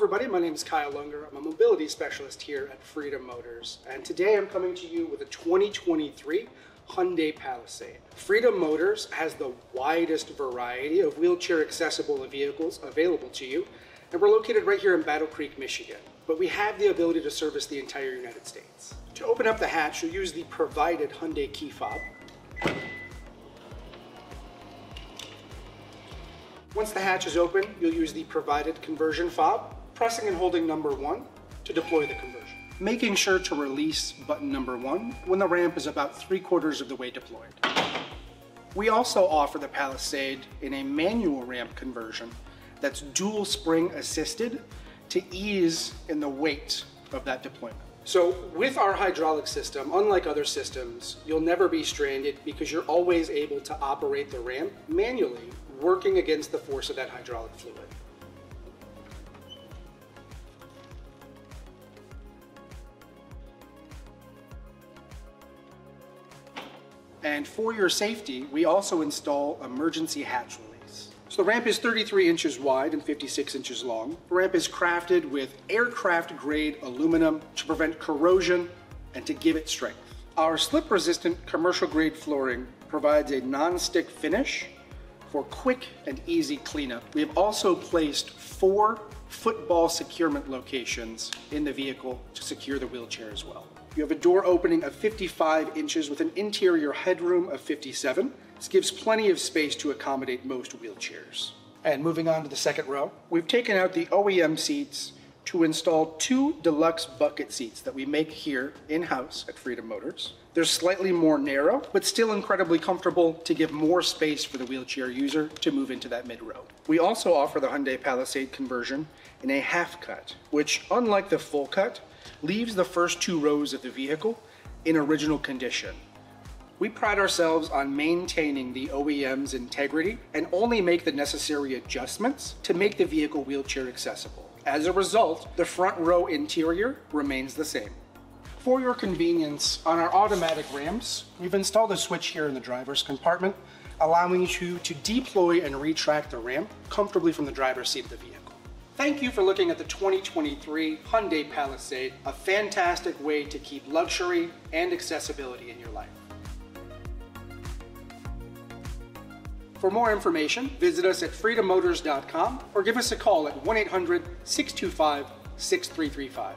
everybody, my name is Kyle Lunger. I'm a mobility specialist here at Freedom Motors, and today I'm coming to you with a 2023 Hyundai Palisade. Freedom Motors has the widest variety of wheelchair accessible vehicles available to you, and we're located right here in Battle Creek, Michigan. But we have the ability to service the entire United States. To open up the hatch, you'll use the provided Hyundai key fob. Once the hatch is open, you'll use the provided conversion fob, pressing and holding number 1 to deploy the conversion. Making sure to release button number 1 when the ramp is about 3/4 of the way deployed. We also offer the Palisade in a manual ramp conversion that's dual spring assisted to ease in the weight of that deployment. So with our hydraulic system, unlike other systems, you'll never be stranded because you're always able to operate the ramp manually, working against the force of that hydraulic fluid. And for your safety, we also install emergency hatch release. So the ramp is 33 inches wide and 56 inches long. The ramp is crafted with aircraft grade aluminum to prevent corrosion and to give it strength. Our slip resistant commercial grade flooring provides a non-stick finish for quick and easy cleanup. We have also placed 4 football securement locations in the vehicle to secure the wheelchair as well. You have a door opening of 55 inches with an interior headroom of 57. This gives plenty of space to accommodate most wheelchairs. And moving on to the second row, we've taken out the OEM seats to install 2 deluxe bucket seats that we make here in-house at Freedom Motors. They're slightly more narrow, but still incredibly comfortable to give more space for the wheelchair user to move into that mid-row. We also offer the Hyundai Palisade conversion in a half cut, which, unlike the full cut, leaves the first 2 rows of the vehicle in original condition. We pride ourselves on maintaining the OEM's integrity and only make the necessary adjustments to make the vehicle wheelchair accessible. As a result, the front row interior remains the same. For your convenience, on our automatic ramps, we've installed a switch here in the driver's compartment, allowing you to deploy and retract the ramp comfortably from the driver's seat of the vehicle. Thank you for looking at the 2023 Hyundai Palisade, a fantastic way to keep luxury and accessibility in your life. For more information, visit us at freedommotors.com or give us a call at 1-800-625-6335.